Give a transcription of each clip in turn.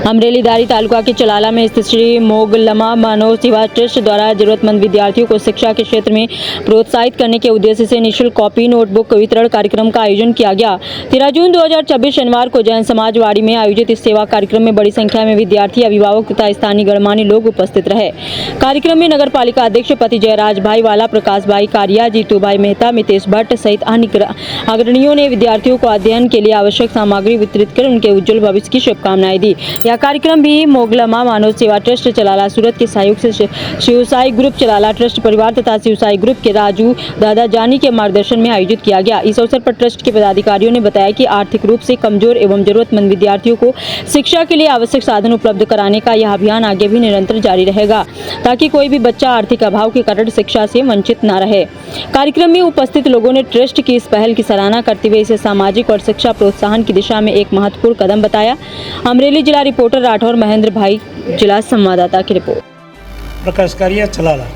अमरेली दारी तालुका के चलाला में स्थित श्री मोगलमा मानव सेवा ट्रस्ट द्वारा जरूरतमंद विद्यार्थियों को शिक्षा के क्षेत्र में प्रोत्साहित करने के उद्देश्य से निःशुल्क कॉपी नोटबुक वितरण कार्यक्रम का आयोजन किया गया। 13 जून 2024 शनिवार को जैन समाजवाड़ी में आयोजित इस सेवा कार्यक्रम में बड़ी संख्या में विद्यार्थी, अभिभावक तथा स्थानीय गणमान्य लोग उपस्थित रहे। कार्यक्रम में नगर पालिका अध्यक्ष पति जयराज भाई वाला, प्रकाश भाई कारिया, जीतू भाई मेहता, मितेश भट्ट सहित अन्य अग्रणियों ने विद्यार्थियों को अध्ययन के लिए आवश्यक सामग्री वितरित कर उनके उज्जवल भविष्य की शुभकामनाएं दी। यह कार्यक्रम भी मोगलमा मानव सेवा ट्रस्ट चलाला सूरत के सहयोग से शिवसाई ग्रुप चलाला ट्रस्ट परिवार तथा शिवसाई ग्रुप के राजू दादा जानी के मार्गदर्शन में आयोजित किया गया। इस अवसर पर ट्रस्ट के पदाधिकारियों ने बताया कि आर्थिक रूप से कमजोर एवं जरूरतमंद विद्यार्थियों को शिक्षा के लिए आवश्यक साधन उपलब्ध कराने का यह अभियान आगे भी निरंतर जारी रहेगा, ताकि कोई भी बच्चा आर्थिक अभाव के कारण शिक्षा से वंचित न रहे। कार्यक्रम में उपस्थित लोगों ने ट्रस्ट की इस पहल की सराहना करते हुए इसे सामाजिक और शिक्षा प्रोत्साहन की दिशा में एक महत्वपूर्ण कदम बताया। अमरेली जिला रिपोर्टर राठौर महेंद्र भाई, जिला संवाददाता की रिपोर्ट। प्रकाश कारिया चलाला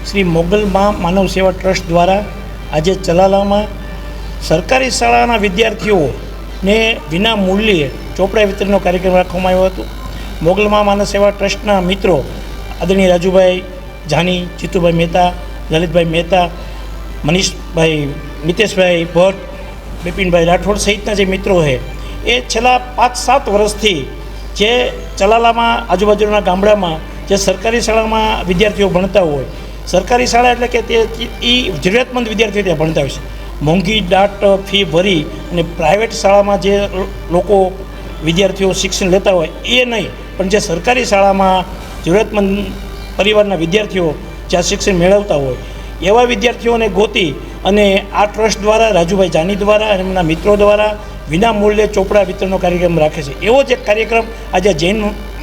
श्री मोगलमा मानव सेवा ट्रस्ट द्वारा आज चलाला में सरकारी शाळाना विद्यार्थीओने विना मूल्ये ચોપડા વિતરણનો કાર્યક્રમ રાખવામાં આવ્યો હતો। મોગલમા માનવ સેવા ટ્રસ્ટના મિત્રો આદરણીય રાજુભાઈ જાની, જીતુભાઈ મહેતા, લલિતભાઈ મહેતા, મનીષભાઈ, મિતેશભાઈ ભટ્ટ, બિપિનભાઈ રાઠોડ સહિતના જે મિત્રો છે એ છેલ્લા 5-7 વર્ષથી જે ચલાલામાં આજુબાજુના ગામડામાં જે સરકારી શાળામાં વિદ્યાર્થીઓ ભણતા હોય, સરકારી શાળા એટલે કે તે એ જરૂરિયાતમંદ વિદ્યાર્થીઓ ત્યાં ભણતા હોય છે, મોંઘી દાટ ફી ભરી અને પ્રાઇવેટ શાળામાં જે લોકો વિદ્યાર્થીઓ શિક્ષણ લેતા હોય એ નહીં, પણ જે સરકારી શાળામાં જરૂરિયાતમંદ પરિવારના વિદ્યાર્થીઓ જ્યાં શિક્ષણ મેળવતા હોય એવા વિદ્યાર્થીઓને ગોતી અને આ ટ્રસ્ટ દ્વારા રાજુભાઈ જાની દ્વારા અને એમના મિત્રો દ્વારા વિના મૂલ્યે ચોપડા વિતરણનો કાર્યક્રમ રાખે છે। એવો જ એક કાર્યક્રમ આજે જૈન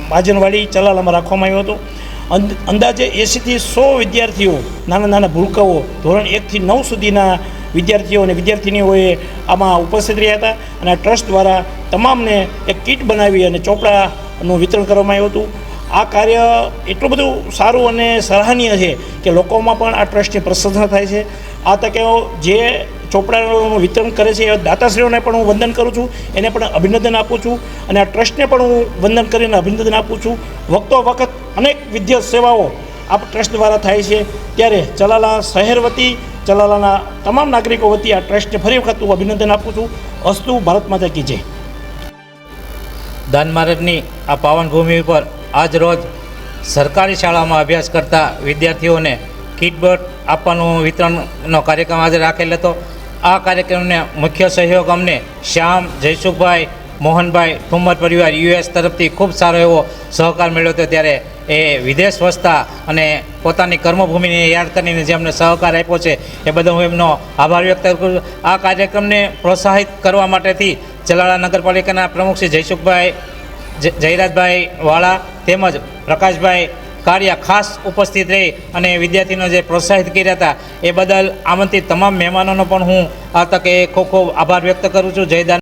મહાજનવાડી ચલાલામાં રાખવામાં આવ્યો હતો। અંદાજે 80 થી 100 વિદ્યાર્થીઓ, નાના નાના ભૂલકાઓ, ધોરણ 1 થી 9 સુધીના વિદ્યાર્થીઓ અને વિદ્યાર્થિનીઓએ આમાં ઉપસ્થિત રહ્યા હતા અને આ ટ્રસ્ટ દ્વારા તમામને એક કીટ બનાવી અને ચોપડાનું વિતરણ કરવામાં આવ્યું હતું। આ કાર્ય એટલું બધું સારું અને સરાહનીય છે કે લોકોમાં પણ આ ટ્રસ્ટની પ્રશંસા થાય છે। આ તકે જે ચોપડાનું વિતરણ કરે છે એ દાતાશ્રીઓને પણ હું વંદન કરું છું, એને પણ અભિનંદન આપું છું અને આ ટ્રસ્ટને પણ હું વંદન કરીને અભિનંદન આપું છું। વખતો વખત અનેક વિદ્યા સેવાઓ આ ટ્રસ્ટ દ્વારા થાય છે, ત્યારે ચલાલા શહેર વતી, ચલાલાના તમામ નાગરિકો વતી આ ટ્રસ્ટને ફરી વખત હું અભિનંદન આપું છું। અસ્તુ ભારત માતા કી જય। દાન માર્ગની આ પાવન ભૂમિ પર આજ રોજ સરકારી શાળામાં અભ્યાસ કરતા વિદ્યાર્થીઓને કિટબોટ આપવાનું વિતરણનો કાર્યક્રમ આજે રાખેલ હતો। આ કાર્યક્રમને મુખ્ય સહયોગ અમને શ્યામ, જયસુખભાઈ, મોહનભાઈ, ઠુમ્મર પરિવાર યુએસ તરફથી ખૂબ સારો એવો સહકાર મળ્યો હતો। ત્યારે એ વિદેશ વસતા અને પોતાની કર્મભૂમિને યાદ કરીને જે અમને સહકાર આપ્યો છે એ બદલ હું એમનો આભાર વ્યક્ત કરું છું। આ કાર્યક્રમને પ્રોત્સાહિત કરવા માટેથી ચલાલા નગરપાલિકાના પ્રમુખ શ્રી જયસુખભાઈ, જયરાજભાઈ વાળા તેમજ પ્રકાશભાઈ કારિયા ખાસ ઉપસ્થિત રહી અને વિદ્યાર્થીઓને જે પ્રોત્સાહિત કર્યા હતા એ બદલ આમંત્રિત તમામ મહેમાનોનો પણ હું આ તકે ખૂબ ખૂબ આભાર વ્યક્ત કરું છું। જય દાન।